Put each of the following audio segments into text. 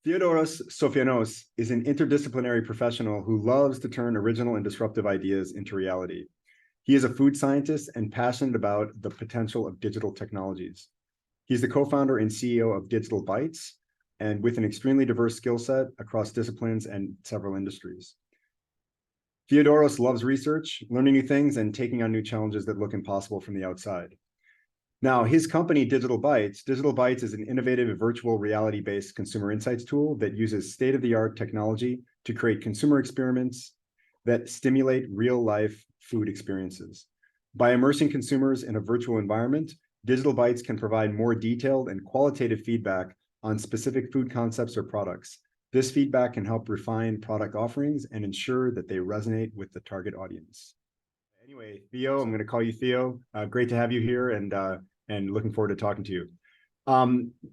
Theodoros Sofianos is an interdisciplinary professional who loves to turn original and disruptive ideas into reality. He is a food scientist and passionate about the potential of digital technologies. He's the co-founder and CEO of Digital Bites, and with an extremely diverse skill set across disciplines and several industries. Theodoros loves research, learning new things, and taking on new challenges that look impossible from the outside. Now, his company, Digital Bites is an innovative virtual reality-based consumer insights tool that uses state-of-the-art technology to create consumer experiments that stimulate real-life food experiences. By immersing consumers in a virtual environment, Digital Bites can provide more detailed and qualitative feedback on specific food concepts or products. This feedback can help refine product offerings and ensure that they resonate with the target audience. Anyway, Theo, I'm going to call you Theo. Great to have you here, and looking forward to talking to you.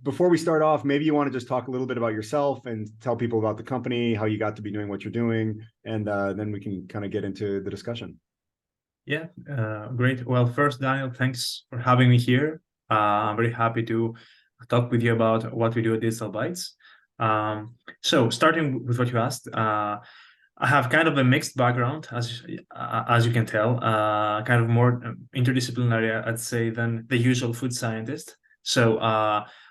Before we start off, maybe you want to just talk a little bit about yourself and tell people about the company, how you got to be doing what you're doing, and then we can kind of get into the discussion. Yeah, great. Well, first, Daniel, thanks for having me here. I'm very happy to talk with you about what we do at Digital Bites. So starting with what you asked, I have kind of a mixed background, as you can tell, kind of more interdisciplinary, I'd say, than the usual food scientist. So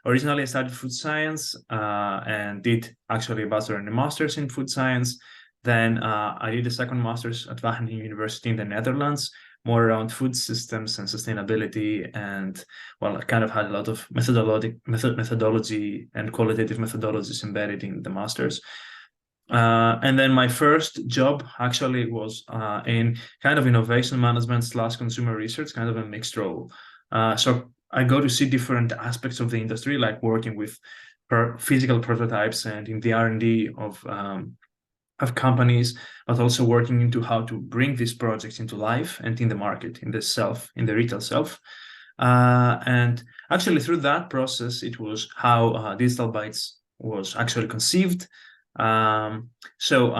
originally I studied food science and did actually a bachelor and a master's in food science. Then I did a second master's at Wageningen University in the Netherlands, more around food systems and sustainability. And well, I kind of had a lot of methodology and qualitative methodologies embedded in the master's. And then my first job actually was in kind of innovation management / consumer research, kind of a mixed role. So I go to see different aspects of the industry, like working with physical prototypes and in the R&D of companies, but also working into how to bring these projects into life and in the market, in the retail self. And actually through that process, it was how Digital Bites was actually conceived. So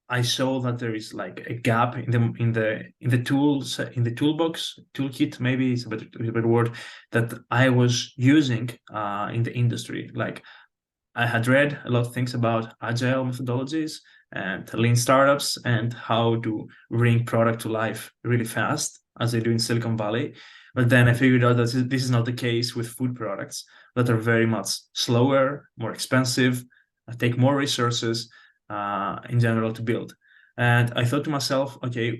I saw that there is like a gap in the tools, in the toolkit, maybe it's a better word, that I was using in the industry. Like I had read a lot of things about agile methodologies and lean startups and how to bring product to life really fast, as they do in Silicon Valley. But then I figured out that this is not the case with food products that are very much slower, more expensive, take more resources in general to build. And I thought to myself, okay,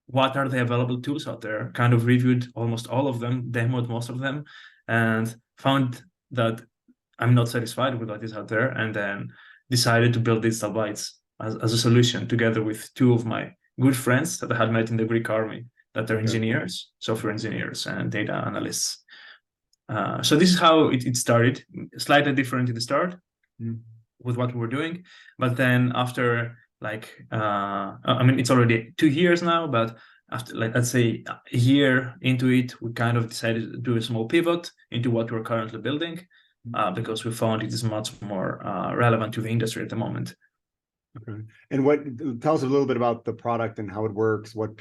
what are the available tools out there? Kind of reviewed almost all of them, demoed most of them, and found that I'm not satisfied with what is out there, and then decided to build Digital Bites as a solution together with two of my good friends that I had met in the Greek army that are engineers, software engineers, and data analysts. So this is how it started, slightly different in the start with what we were doing. But then after it's already 2 years now, but after let's say a year into it, we kind of decided to do a small pivot into what we're currently building because we found it is much more relevant to the industry at the moment. Okay. And tell us a little bit about the product and how it works, what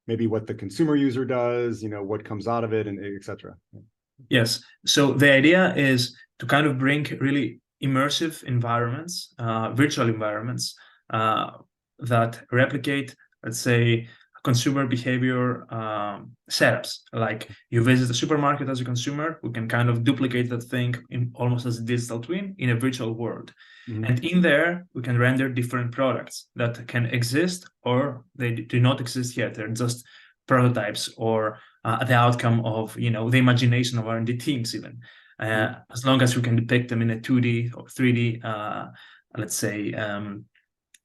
the consumer user does, what comes out of it, and et cetera. Yes. So the idea is to kind of bring really immersive environments, virtual environments that replicate, let's say, consumer behavior setups. Like you visit the supermarket as a consumer, we can kind of duplicate that thing in almost as a digital twin in a virtual world. And in there, we can render different products that can exist or they do not exist yet. They're just prototypes or the outcome of the imagination of R&D teams even. As long as we can depict them in a 2D or 3D, let's say,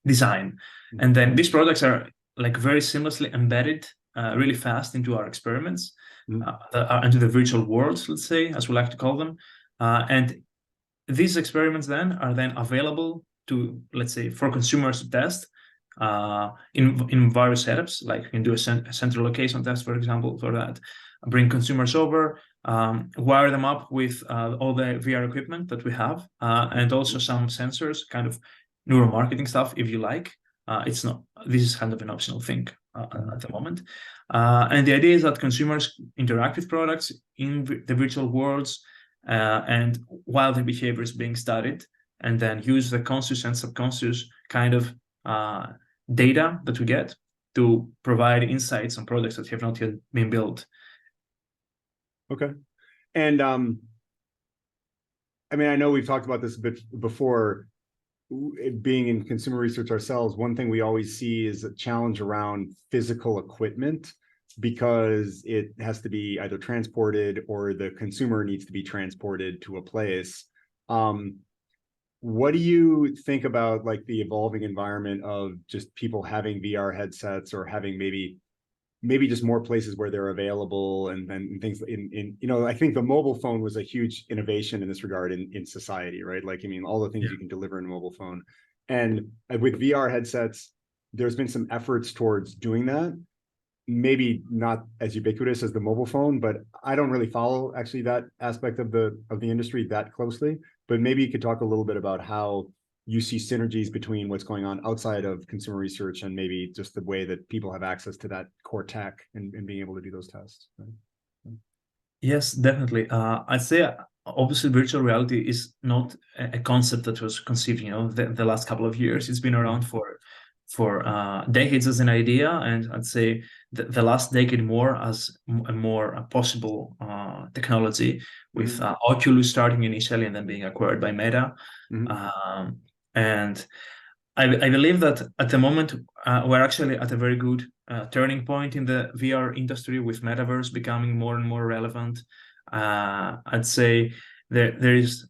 design. And then these products are like very seamlessly embedded really fast into our experiments, into the virtual worlds, let's say, as we like to call them. And these experiments then are available to, let's say, for consumers to test in various setups. Like you can do a central location test, for example, for that. Bring consumers over, wire them up with all the VR equipment that we have, and also some sensors, kind of neuromarketing stuff, if you like. This is kind of an optional thing at the moment. And the idea is that consumers interact with products in the virtual worlds, and while the behavior is being studied, and then use the conscious and subconscious kind of data that we get to provide insights on products that have not yet been built. Okay. And I mean, I know we've talked about this a bit before. Being in consumer research ourselves, one thing we always see is a challenge around physical equipment, because it has to be either transported or the consumer needs to be transported to a place. What do you think about like the evolving environment of just people having VR headsets, or having maybe just more places where they're available, and then things in I think the mobile phone was a huge innovation in this regard in society, right? Like, I mean, all the things you can deliver in a mobile phone. And with VR headsets, there's been some efforts towards doing that. Maybe not as ubiquitous as the mobile phone, but I don't really follow actually that aspect of the industry that closely. But maybe you could talk a little bit about how you see synergies between what's going on outside of consumer research and maybe just the way that people have access to that core tech and being able to do those tests. Right? Yes, definitely. I'd say obviously virtual reality is not a concept that was conceived, the last couple of years. It's been around for decades as an idea, and I'd say the last decade more as a more possible technology, with Oculus starting initially and then being acquired by Meta. And I believe that at the moment we're actually at a very good turning point in the VR industry, with metaverse becoming more and more relevant. I'd say there is,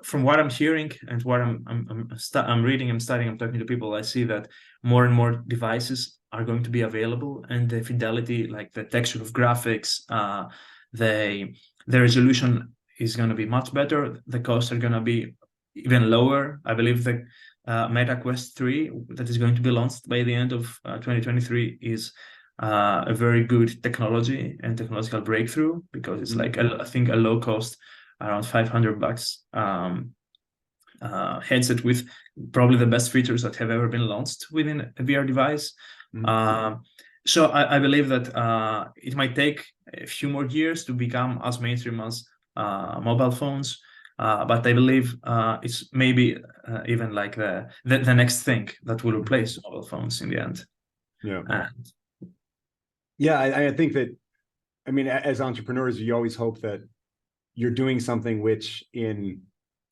from what I'm hearing and what I'm reading, I'm studying, I'm talking to people, I see that more and more devices are going to be available, and the fidelity, like the texture of graphics, the resolution is going to be much better. The costs are going to be even lower. I believe the Meta Quest 3 that is going to be launched by the end of 2023 is a very good technology and technological breakthrough, because it's like I think a low cost, around $500 headset with probably the best features that have ever been launched within a VR device. So I believe that it might take a few more years to become as mainstream as mobile phones. But I believe it's maybe even like the next thing that will replace mobile phones in the end. I think that, I mean, as entrepreneurs, you always hope that you're doing something which in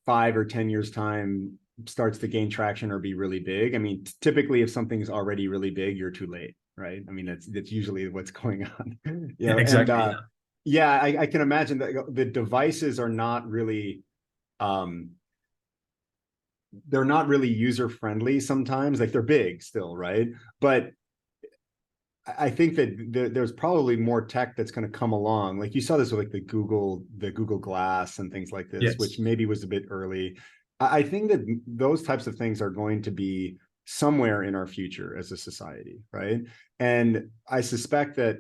5 or 10 years time starts to gain traction or be really big. I mean, typically if something's already really big, you're too late, right? I mean, that's usually what's going on. Exactly. And, I can imagine that the devices are not really they're not really user friendly sometimes. Like, they're big still, right? But I think that there's probably more tech that's going to come along. Like, you saw this with like the Google Glass and things like this, which maybe was a bit early. I think that those types of things are going to be somewhere in our future as a society, right? And I suspect that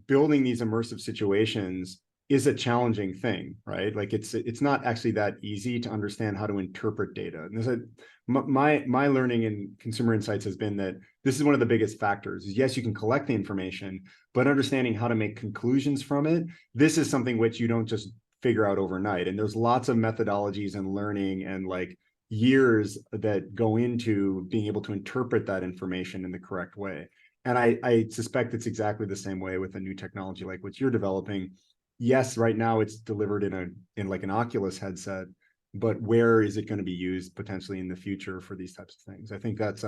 building these immersive situations is a challenging thing, right? Like, it's not actually that easy to understand how to interpret data. And my learning in consumer insights has been that this is one of the biggest factors. Yes, you can collect the information, but understanding how to make conclusions from it, this is something which you don't just figure out overnight. And there's lots of methodologies and learning and like years that go into being able to interpret that information in the correct way. And I suspect it's exactly the same way with a new technology like what you're developing. Yes, right now it's delivered in like an Oculus headset, but where is it going to be used potentially in the future for these types of things? I think that's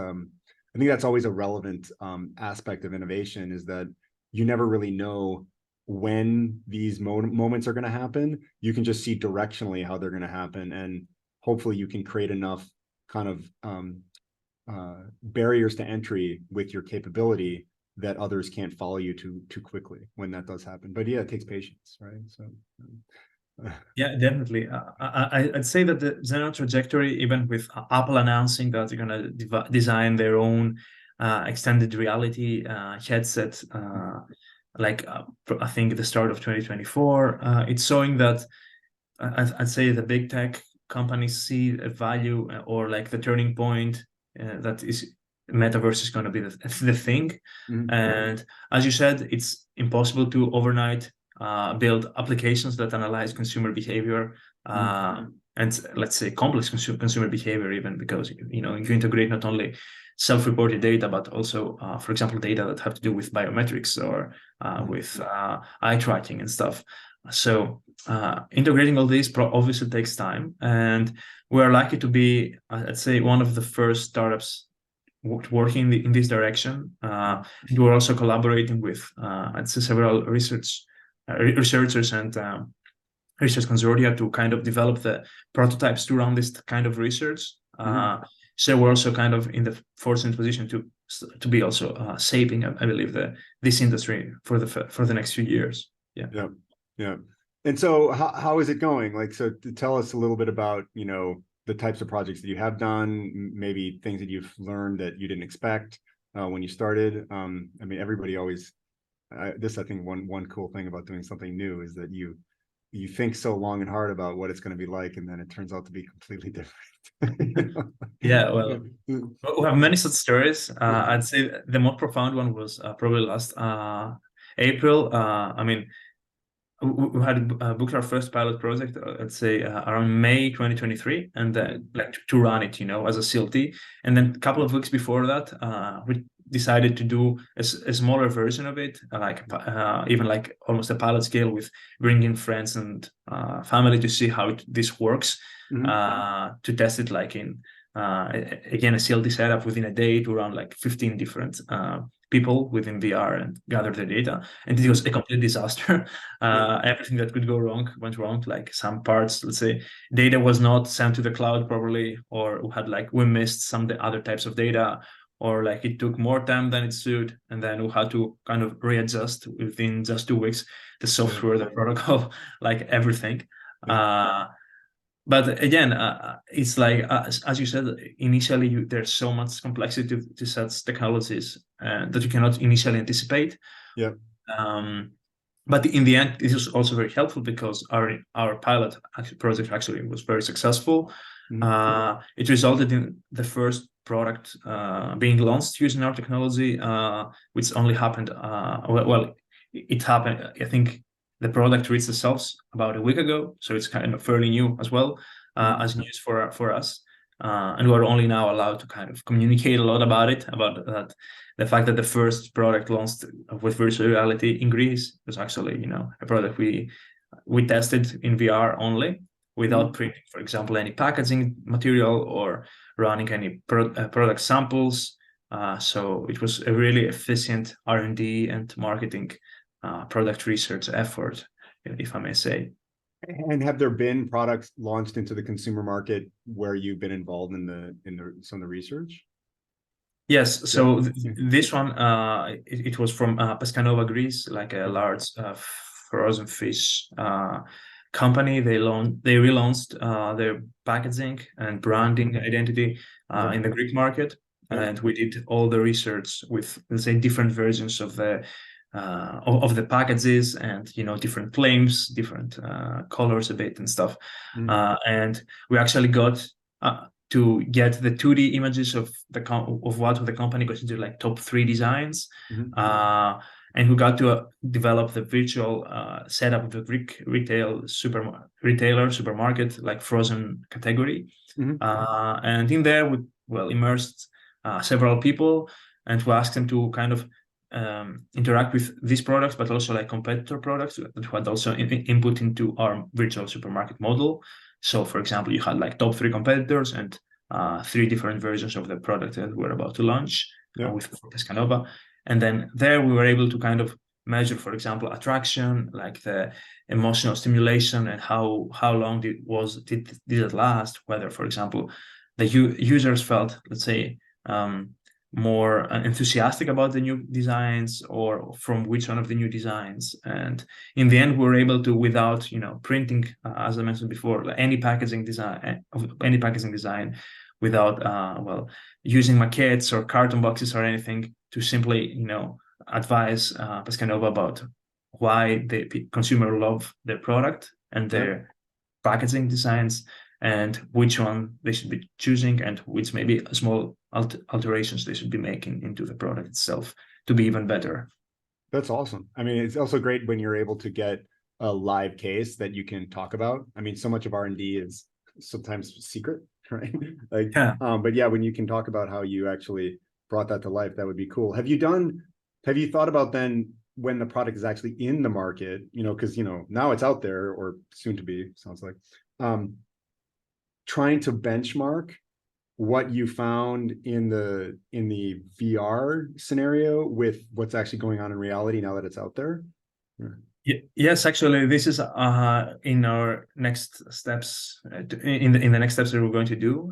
always a relevant aspect of innovation, is that you never really know when these moments are going to happen. You can just see directionally how they're going to happen, and hopefully you can create enough kind of barriers to entry with your capability that others can't follow you too quickly when that does happen. But yeah, it takes patience, right? So yeah, definitely. I'd say that the general trajectory, even with Apple announcing that they're going to design their own extended reality headset, I think at the start of 2024, it's showing that I'd say the big tech companies see a value, or like the turning point that is metaverse is going to be the thing. And as you said, it's impossible to overnight build applications that analyze consumer behavior and and let's say complex consumer behavior, even because you integrate not only self-reported data, but also, for example, data that have to do with biometrics or with eye tracking and stuff. So integrating all this obviously takes time, and we are lucky to be, I'd say, one of the first startups working in this direction. We're also collaborating with, I'd say, several researchers and research consortia to kind of develop the prototypes to run this kind of research. So we're also kind of in the fortunate position to be also shaping, I believe, this industry for the next few years. Yeah. And so how is it going? Like, so to tell us a little bit about, the types of projects that you have done, maybe things that you've learned that you didn't expect when you started. I mean, everybody always, I think one cool thing about doing something new is that you think so long and hard about what it's going to be like, and then it turns out to be completely different. Yeah, well, we have many such stories. I'd say the most profound one was probably last April. I mean, we had booked our first pilot project, let's say around May 2023, and like to run it, as a CLT. And then a couple of weeks before that, we decided to do a smaller version of it, like even like almost a pilot scale, with bringing friends and family to see how this works, to test it like in again a CLT setup within a day to run like 15 different people within VR and gather the data. And it was a complete disaster. Everything that could go wrong went wrong. Like some parts, let's say, data was not sent to the cloud properly, or we missed some of the other types of data, or like it took more time than it should, and then we had to kind of readjust within just 2 weeks the software, the protocol, like everything. But again, it's like, as you said, initially there's so much complexity to such technologies that you cannot initially anticipate. But in the end, it was also very helpful because our pilot project actually was very successful. It resulted in the first product being launched using our technology, which only happened, it happened, I think the product reached the shelves about a week ago, so it's kind of fairly new as well, as news for us. And we're only now allowed to kind of communicate a lot about it, about that. The fact that the first product launched with virtual reality in Greece was actually, a product we tested in VR only, without printing, for example, any packaging material or running any product samples. So it was a really efficient R&D and marketing product research effort, if I may say. And have there been products launched into the consumer market where you've been involved in some of the research? Yes. So this one, it was from Pescanova, Greece, like a large frozen fish company. They relaunched their packaging and branding identity in the Greek market, and we did all the research with, let's say, different versions of the packages, and different claims, different colors a bit and stuff. And we actually got to get the 2D images of what the company considered like top 3 designs. And we got to develop the virtual setup of the Greek supermarket, like frozen category. And in there, we immersed several people, and we asked them to kind of interact with these products, but also like competitor products that had also input into our virtual supermarket model. So, for example, you had like top 3 competitors and 3 different versions of the product that we're about to launch with Pescanova. And then there we were able to kind of measure, for example, attraction, like the emotional stimulation, and how long did it last, whether, for example, the users felt, let's say, more enthusiastic about the new designs, or from which one of the new designs. And in the end, we were able to, without printing, as I mentioned before, any packaging design, without using maquettes or carton boxes or anything, to simply advise Pescanova about why the consumer love their product and their packaging designs, and which one they should be choosing, and which maybe small alterations they should be making into the product itself to be even better. That's awesome. I mean, it's also great when you're able to get a live case that you can talk about. I mean, so much of R&D is sometimes secret, right? Like, Yeah. but yeah, when you can talk about how you actually brought that to life, that would be cool. Have you thought about then when the product is actually in the market, because, now it's out there or soon to be, sounds like, trying to benchmark what you found in the VR scenario with what's actually going on in reality now that it's out there? Yes, actually, this is in our next steps. In the next steps that we're going to do,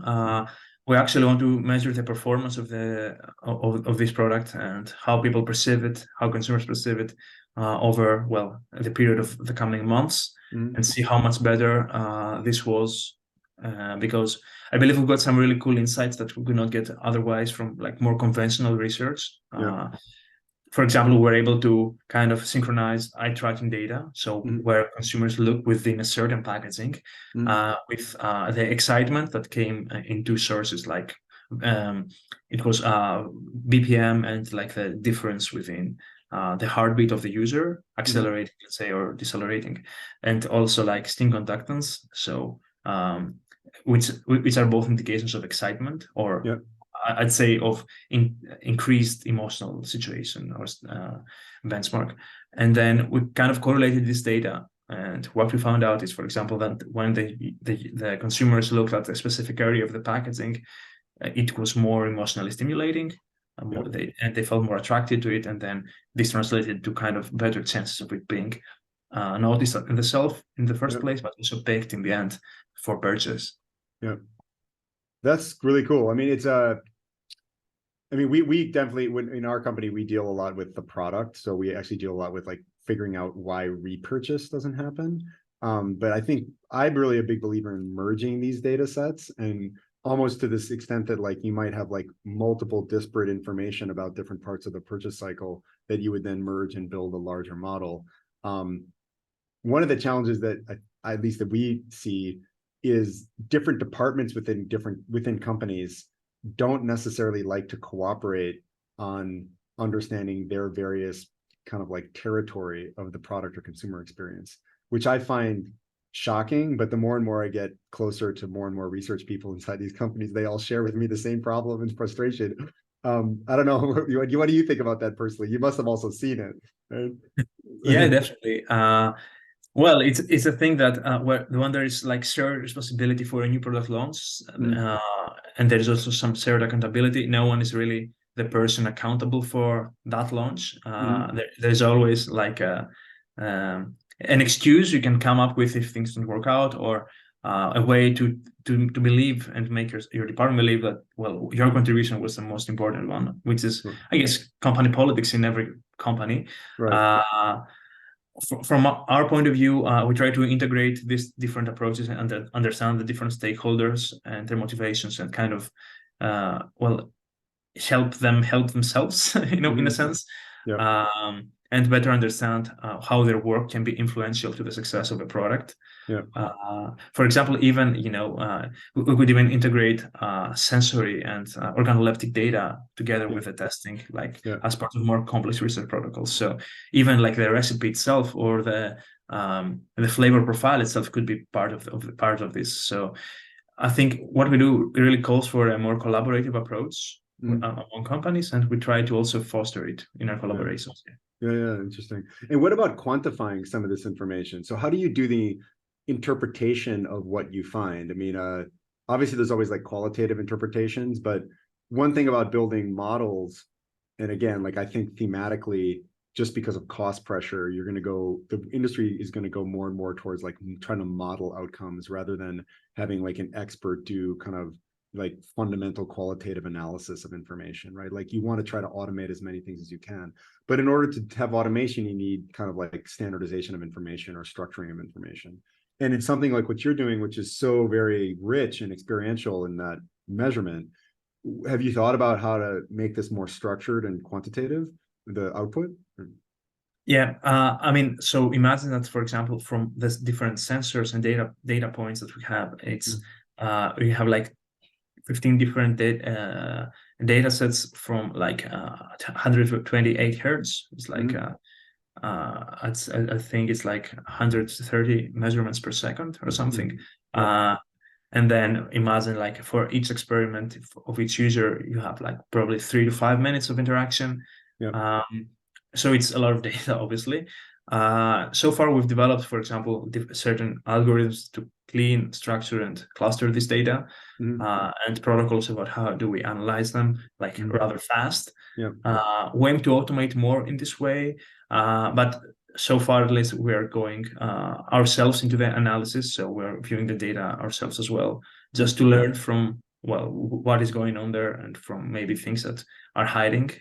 we actually want to measure the performance of this product and how people perceive it, how consumers perceive it over the period of the coming months, and see how much better this was. Because I believe we've got some really cool insights that we could not get otherwise from like more conventional research. For example, we're able to kind of synchronize eye tracking data. So where consumers look within a certain packaging with the excitement that came in two sources, like it was BPM and like the difference within the heartbeat of the user, accelerating, let's say, or decelerating, and also like skin conductance. So which are both indications of excitement or I'd say of increased emotional situation or benchmark. And then we kind of correlated this data. And what we found out is, for example, that when the consumers looked at a specific area of the packaging, it was more emotionally stimulating, and they felt more attracted to it. And then this translated to kind of better chances of it being noticed in the shelf in the first place, but also picked in the end for purchase. Yeah. That's really cool. I mean, we definitely, in our company, we deal a lot with the product. So we actually deal a lot with like figuring out why repurchase doesn't happen. But I think I'm really a big believer in merging these data sets, and almost to this extent that like you might have like multiple disparate information about different parts of the purchase cycle that you would then merge and build a larger model. One of the challenges that at least that we see is different departments within companies don't necessarily like to cooperate on understanding their various kind of like territory of the product or consumer experience, which I find shocking. But the more and more I get closer to more and more research people inside these companies, they all share with me the same problem and frustration. I don't know, what do you think about that personally? You must have also seen it, right? Yeah, definitely. Well, it's a thing that when there is like shared responsibility for a new product launch, and there's also some shared accountability. No one is really the person accountable for that launch. There's always like an excuse you can come up with if things don't work out, or a way to believe and make your department believe that your contribution was the most important one, which is I guess company politics in every company. Right. From our point of view, we try to integrate these different approaches and understand the different stakeholders and their motivations, and kind of help themselves, in a sense, and better understand how their work can be influential to the success of a product. For example, even we could even integrate sensory and organoleptic data together with the testing, like as part of more complex research protocols. So even like the recipe itself or the flavor profile itself could be part of this. So I think what we do really calls for a more collaborative approach among companies, and we try to also foster it in our collaborations. Yeah, interesting. And what about quantifying some of this information? So how do you do the interpretation of what you find? I mean, obviously there's always like qualitative interpretations, but one thing about building models, and again, like I think thematically, just because of cost pressure, the industry is going to go more and more towards like trying to model outcomes rather than having like an expert do kind of like fundamental qualitative analysis of information, right? Like you want to try to automate as many things as you can, but in order to have automation, you need kind of like standardization of information or structuring of information. And it's something like what you're doing, which is so very rich and experiential in that measurement. Have you thought about how to make this more structured and quantitative, the output? Yeah, I mean, so imagine that, for example, from the different sensors and data points that we have, it's we have like 15 different data sets from like 128 hertz. It's like I think it's like 130 measurements per second or something. And then imagine like for each experiment of each user, you have like probably 3 to 5 minutes of interaction. Yeah. So it's a lot of data, obviously. So far, we've developed, for example, certain algorithms to clean, structure, and cluster this data, and protocols about how do we analyze them like rather fast. Yeah. We aim to automate more in this way, but so far, at least, we are going ourselves into the analysis. So we're viewing the data ourselves as well, just to learn from, well, what is going on there and from maybe things that are hiding.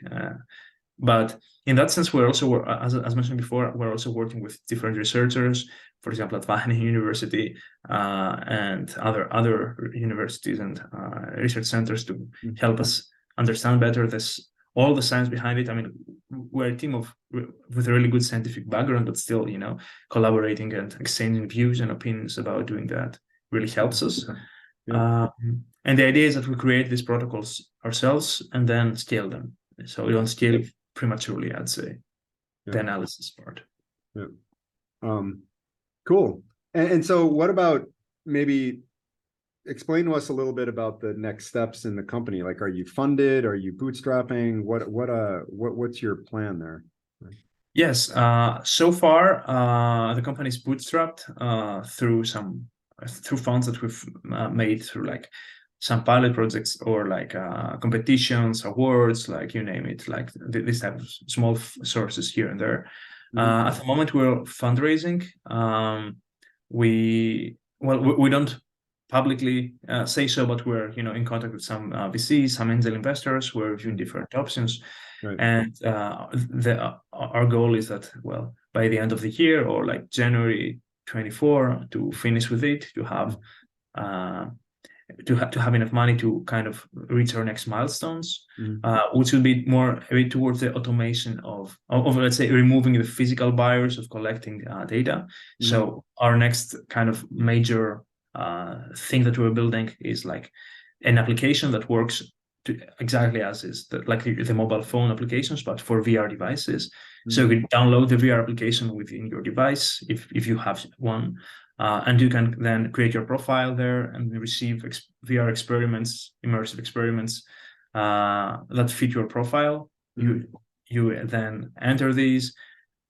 But in that sense, we're also, as mentioned before, we're also working with different researchers, for example, at Wageningen University and other universities and research centers to help us understand better all the science behind it. I mean, we're a team with a really good scientific background, but still, collaborating and exchanging views and opinions about doing that really helps us. Yeah. And the idea is that we create these protocols ourselves and then scale them. So we don't scale prematurely, I'd say, the analysis part. Yeah. Cool. And so what about maybe explain to us a little bit about the next steps in the company? Like, are you funded? Are you bootstrapping? What's your plan there? Yes. So far, the company is bootstrapped through funds that we've made through like some pilot projects or like competitions, awards, like you name it, like this type of small sources here and there. At the moment, we're fundraising. We don't publicly say so, but we're in contact with some VCs, some angel investors. We're reviewing different options, and our goal is that by the end of the year or like January 24 to finish with it, to have enough money to kind of reach our next milestones, which will be more a bit towards the automation of let's say removing the physical barriers of collecting data. So our next kind of major thing that we're building is like an application that works exactly as is like the mobile phone applications, but for VR devices. So you can download the VR application within your device if you have one. And you can then create your profile there and receive VR experiments, immersive experiments that fit your profile. You then enter these,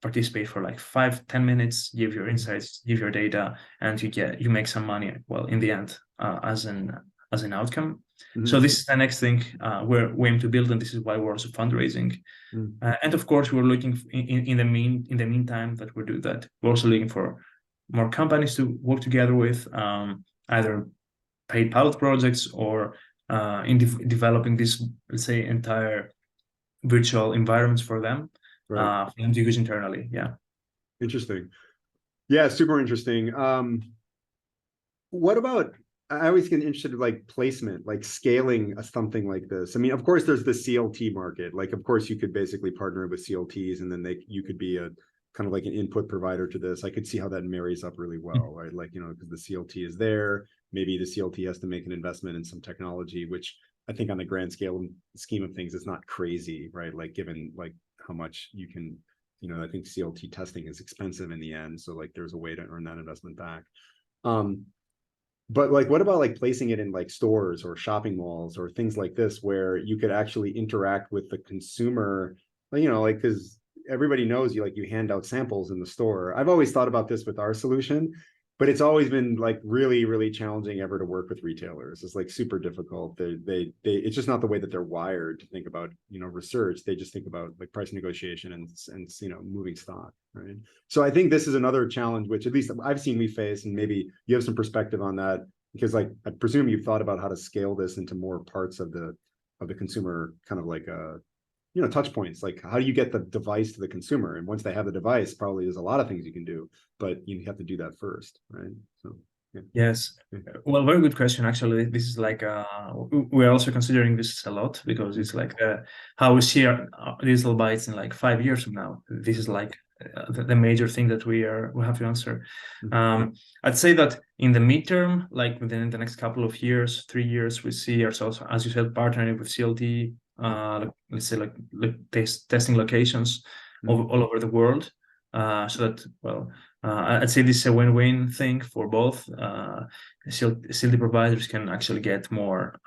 participate for like 5-10 minutes, give your insights, give your data, and you make some money. Well, in the end, as an outcome. So this is the next thing we aim to build, and this is why we're also fundraising. And of course, we're looking in the meantime that we do that. We're also looking for more companies to work together with, either paid pilot projects or in developing this, let's say, entire virtual environments for them, for them to use internally. Yeah. Interesting. Yeah, super interesting. What about, I always get interested in like placement, like scaling something like this. I mean, of course, there's the CLT market. Like, of course, you could basically partner with CLTs, and then you could be a kind of like an input provider to this. I could see how that marries up really well, right? Like, because the CLT is there, maybe the CLT has to make an investment in some technology, which I think on the grand scheme of things, it's not crazy, right? Like given like how much you can, I think CLT testing is expensive in the end. So like there's a way to earn that investment back. But like, what about like placing it in like stores or shopping malls or things like this, where you could actually interact with the consumer, like, because everybody knows you hand out samples in the store. I've always thought about this with our solution, but it's always been like really, really challenging ever to work with retailers. It's like super difficult. It's just not the way that they're wired to think about, research. They just think about like price negotiation and moving stock, right? So I think this is another challenge, which at least I've seen we face, and maybe you have some perspective on that, because like, I presume you've thought about how to scale this into more parts of the consumer, kind of like touch points. Like, how do you get the device to the consumer? And once they have the device, probably there's a lot of things you can do, but you have to do that first, right? So yeah. Yes. Well, very good question. Actually, this is like we're also considering this a lot, because it's like how we see our digital bytes in like 5 years from now. This is like the major thing that we have to answer. I'd say that in the midterm, like within the next couple of years, 3 years, we see ourselves, as you said, partnering with CLT. Let's say like testing locations all over the world, so that I'd say this is a win-win thing for both. Still the providers can actually get more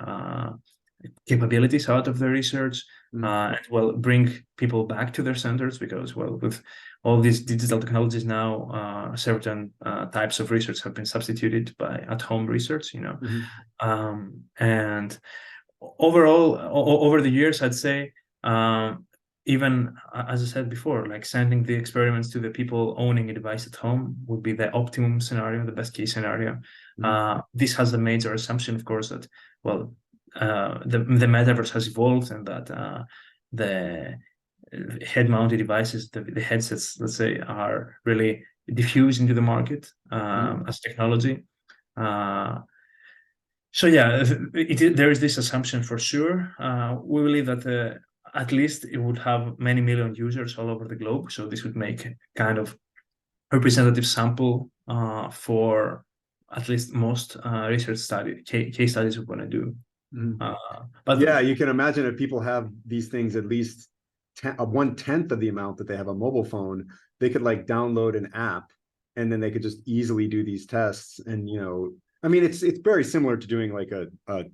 capabilities out of their research, and well, bring people back to their centers, because well, with all these digital technologies now, certain types of research have been substituted by at-home research, you know. And overall, over the years, I'd say, even as I said before, like sending the experiments to the people owning a device at home would be the optimum scenario, the best case scenario. This has the major assumption, of course, that well, the metaverse has evolved, and that the head-mounted devices, the headsets, let's say, are really diffused into the market as technology. So yeah, there is this assumption for sure. We believe that at least it would have many million users all over the globe. So this would make kind of representative sample for at least most research case studies we're going to do. But yeah, you can imagine if people have these things at least 1/10 of the amount that they have a mobile phone, they could like download an app, and then they could just easily do these tests. And you know, I mean, it's very similar to doing like a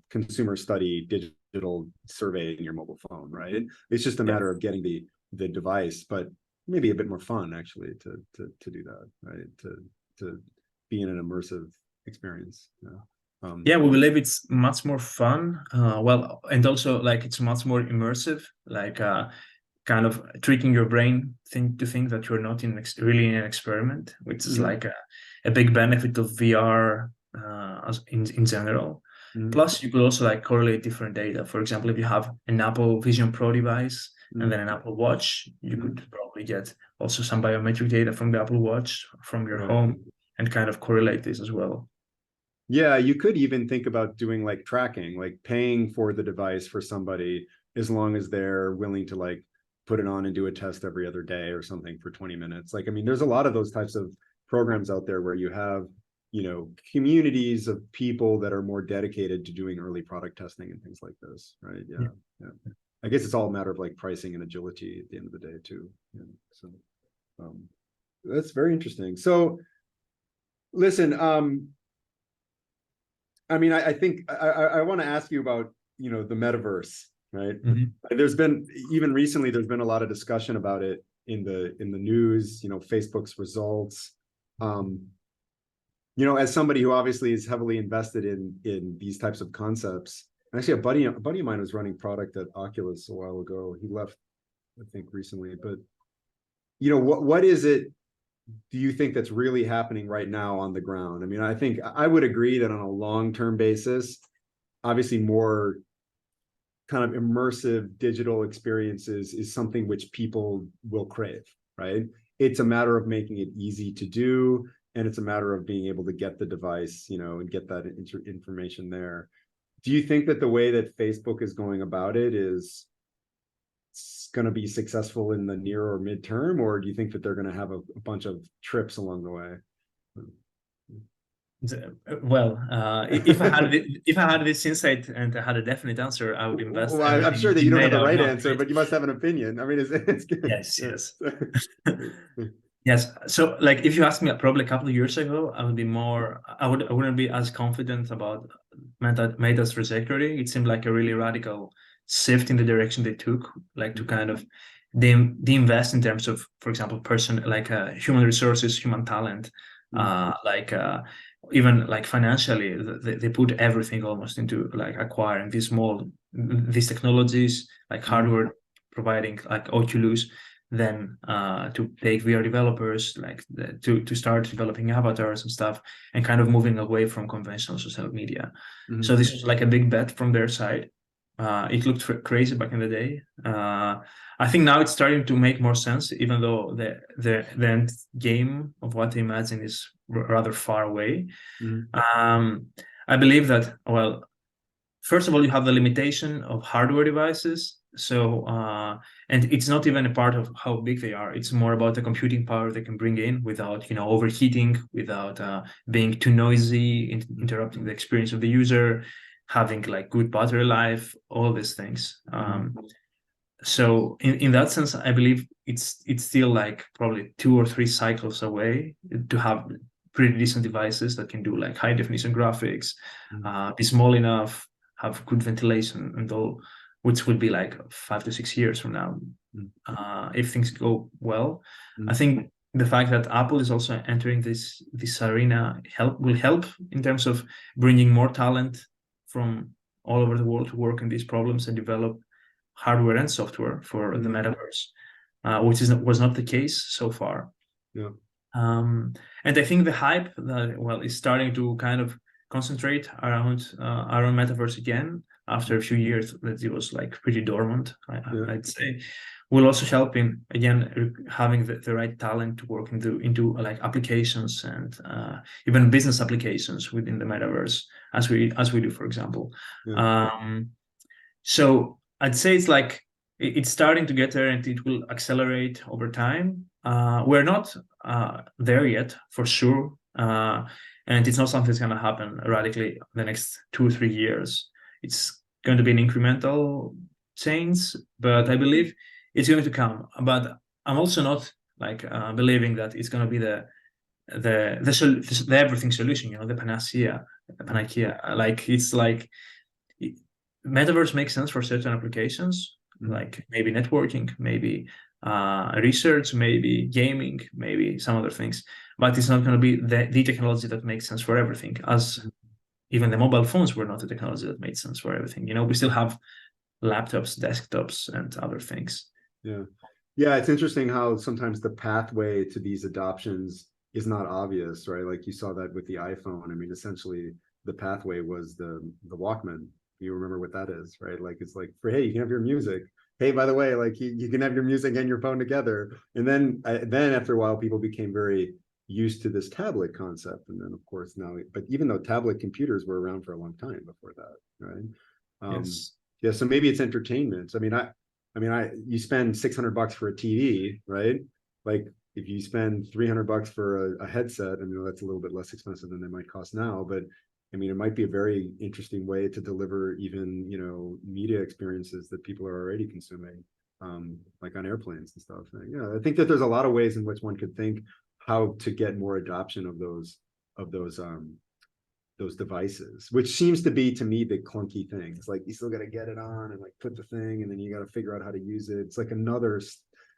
consumer study digital survey in your mobile phone, right? It's just a matter of getting the device, but maybe a bit more fun actually to do that, right? To be in an immersive experience. Yeah, we believe it's much more fun. Well, and also like it's much more immersive, like kind of tricking your brain to think that you're not really in an experiment, which is like a big benefit of VR in general. Plus, you could also like correlate different data. For example, if you have an Apple Vision Pro device and then an Apple Watch, you could probably get also some biometric data from the Apple Watch from your home and kind of correlate this as well. Yeah, you could even think about doing like tracking, like paying for the device for somebody as long as they're willing to like put it on and do a test every other day or something for 20 minutes. Like, I mean, there's a lot of those types of programs out there where you have, you know, communities of people that are more dedicated to doing early product testing and things like this, right? Yeah. I guess it's all a matter of like pricing and agility at the end of the day too. Yeah. So that's very interesting. So listen, I mean, I think I want to ask you about, you know, the metaverse, right? There's been, even recently, there's been a lot of discussion about it in the news, you know, Facebook's results. You know, as somebody who obviously is heavily invested in these types of concepts, actually a buddy of mine was running product at Oculus a while ago. He left, I think, recently. But, you know, what is it do you think that's really happening right now on the ground? I mean, I think I would agree that on a long-term basis, obviously more kind of immersive digital experiences is something which people will crave, right? It's a matter of making it easy to do, and it's a matter of being able to get the device, you know, and get that information there. Do you think that the way that Facebook is going about it is going to be successful in the near or midterm, or do you think that they're going to have a bunch of trips along the way? Well, if I had this insight and I had a definite answer, I would invest. Well, I'm sure that you don't have the right answer, but you must have an opinion. I mean, it's good. Yes. Yes. So, like, if you asked me probably a couple of years ago, I would be more. I wouldn't be as confident about Meta's trajectory. It seemed like a really radical shift in the direction they took, like to kind of de-invest in terms of, for example, human resources, human talent, even like financially, they put everything almost into like acquiring these technologies, like hardware, providing like Oculus, then to take VR developers, like to start developing avatars and stuff, and kind of moving away from conventional social media. So this was like a big bet from their side. It looked crazy back in the day. I think now it's starting to make more sense, even though the end game of what they imagine is rather far away. I believe that, well, first of all, you have the limitation of hardware devices. So, and it's not even a part of how big they are. It's more about the computing power they can bring in without, overheating, without being too noisy, interrupting the experience of the user, having like good battery life, all these things. so in that sense, I believe it's still like probably 2 or 3 cycles away to have pretty decent devices that can do like high definition graphics, be small enough, have good ventilation and all, which will be like 5 to 6 years from now, if things go well. I think the fact that Apple is also entering this arena will help in terms of bringing more talent from all over the world to work on these problems and develop hardware and software for the metaverse, which was not the case so far. Yeah. And I think the hype that is starting to kind of concentrate around metaverse again after a few years that it was like pretty dormant, I'd say, will also help in again having the right talent to work into like applications and even business applications within the metaverse as we do, for example. So I'd say it's like it's starting to get there and it will accelerate over time. We're not there yet for sure. And it's not something that's going to happen radically the next 2 or 3 years. It's going to be an incremental change, but I believe it's going to come. But I'm also not like believing that it's going to be the everything solution, the panacea. Like it's like metaverse makes sense for certain applications, like maybe networking, maybe research, maybe gaming, maybe some other things. But it's not going to be the technology that makes sense for everything, as even the mobile phones were not the technology that made sense for everything. We still have laptops, desktops, and other things. Yeah. Yeah, it's interesting how sometimes the pathway to these adoptions is not obvious, right? Like you saw that with the iPhone. I mean, essentially the pathway was the Walkman. You remember what that is, right? Like it's like for, hey, you can have your music. Hey, by the way, like you can have your music and your phone together. And then after a while, people became very used to this tablet concept. And then of course now, but even though tablet computers were around for a long time before that, right? Yes. Yeah, so maybe it's entertainment. I mean, you spend $600 for a TV, right? Like if you spend $300 for a headset, I mean, that's a little bit less expensive than they might cost now, but I mean, it might be a very interesting way to deliver even, media experiences that people are already consuming, like on airplanes and stuff. Yeah, I think that there's a lot of ways in which one could think how to get more adoption of those devices, which seems to be to me the clunky thing. It's like you still got to get it on and like put the thing, and then you got to figure out how to use it. It's like another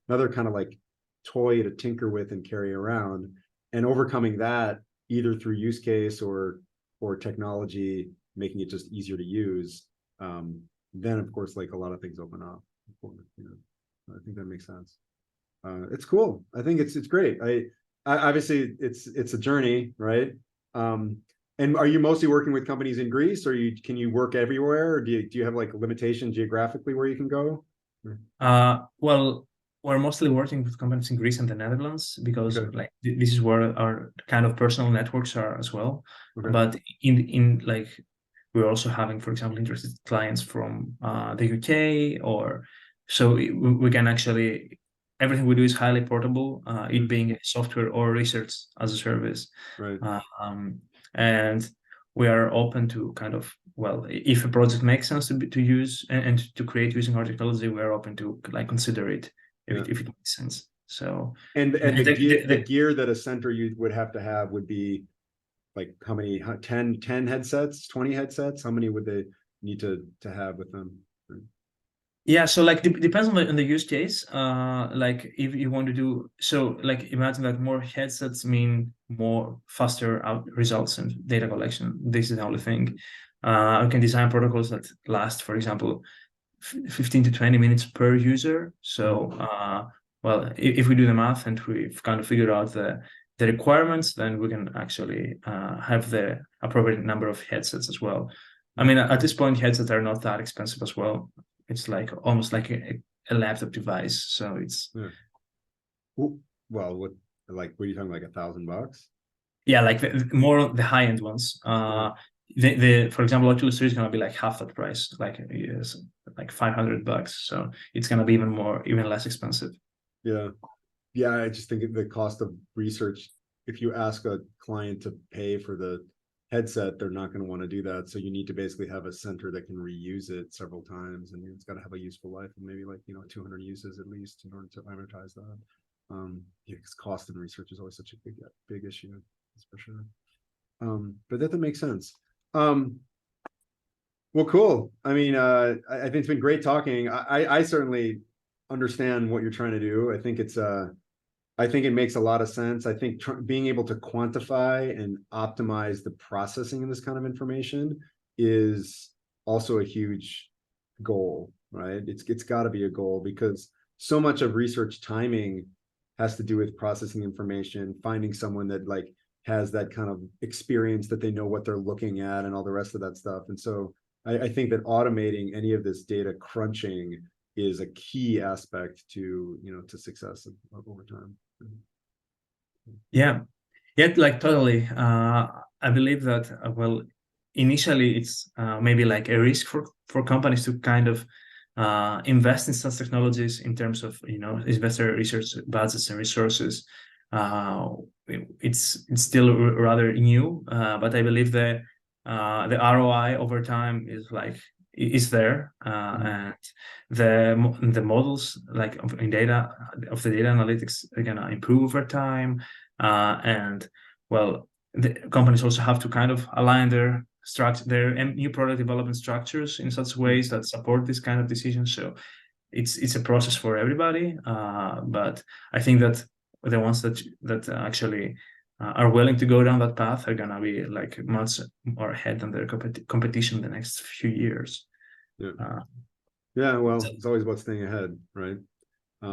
kind of like toy to tinker with and carry around, and overcoming that either through use case or technology, making it just easier to use. Then of course, like a lot of things open up. I think that makes sense. It's cool. I think it's great. I obviously it's a journey, right? And are you mostly working with companies in Greece, or can you work everywhere, or do you have like a limitation geographically where you can go? Well, we're mostly working with companies in Greece and the Netherlands because like this is where our kind of personal networks are as well. But in like we're also having, for example, interested clients from the UK, or so we can actually, everything we do is highly portable, it being software or research as a service. Right. And we are open to kind of, well, if a project makes sense to use and to create using our technology, we're open to like consider it if it makes sense. So and the gear that a center you would have to have would be like how many 10 headsets, 20 headsets? How many would they need to have with them? Yeah, so like depends on the use case. Like if you want to do so, like imagine that more headsets mean more faster out results and data collection. This is the only thing. I can design protocols that last, for example, 15 to 20 minutes per user. So well, if we do the math and we've kind of figured out the requirements, then we can actually have the appropriate number of headsets as well. I mean, at this point, headsets are not that expensive as well. It's like almost like a laptop device. So it's well, what are you talking, like $1,000? Yeah, like more the high end ones. The for example, Oculus 3 is gonna be like half that price, like like $500. So it's gonna be even less expensive. Yeah. I just think the cost of research, if you ask a client to pay for the headset, they're not going to want to do that. So you need to basically have a center that can reuse it several times, and it's got to have a useful life, and maybe like 200 uses at least in order to amortize that. Yeah, because cost and research is always such a big issue, that's for sure. But that makes sense. Well, cool. I mean, I think it's been great talking. I certainly understand what you're trying to do. I think it makes a lot of sense. I think being able to quantify and optimize the processing of this kind of information is also a huge goal, right? It's got to be a goal, because so much of research timing has to do with processing information, finding someone that like has that kind of experience, that they know what they're looking at and all the rest of that stuff. And so I think that automating any of this data crunching is a key aspect to success over time. Yeah, like totally. I believe that well, initially it's maybe like a risk for companies to kind of invest in such technologies in terms of investor research budgets and resources. It's still rather new, but I believe the ROI over time is there, and the models like in data of the data analytics are gonna improve over time, and well, the companies also have to kind of align their new product development structures in such ways that support this kind of decisions. So it's a process for everybody, but I think that the ones that actually are willing to go down that path are gonna be like much more ahead than their competition in the next few years. Yeah, well, it's always about staying ahead, right?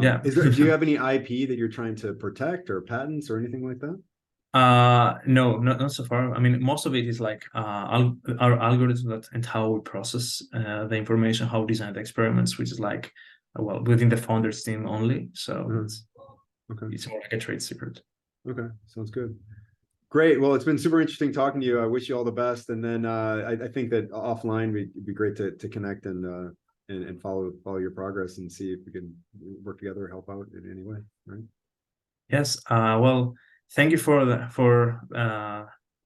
Yeah. Do you have any IP that you're trying to protect, or patents or anything like that? No, not so far. I mean, most of it is like our algorithms and how we process the information, how we design the experiments, which is like well within the founders team only. So it's more like a trade secret. Okay, sounds good. Great. Well, it's been super interesting talking to you. I wish you all the best. And then I think that offline it'd be great to connect and follow your progress and see if we can work together, help out in any way. Right? Yes. Well, thank you for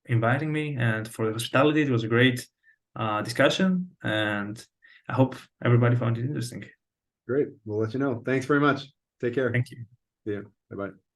inviting me and for the hospitality. It was a great discussion, and I hope everybody found it interesting. Great. We'll let you know. Thanks very much. Take care. Thank you. See you. Bye-bye.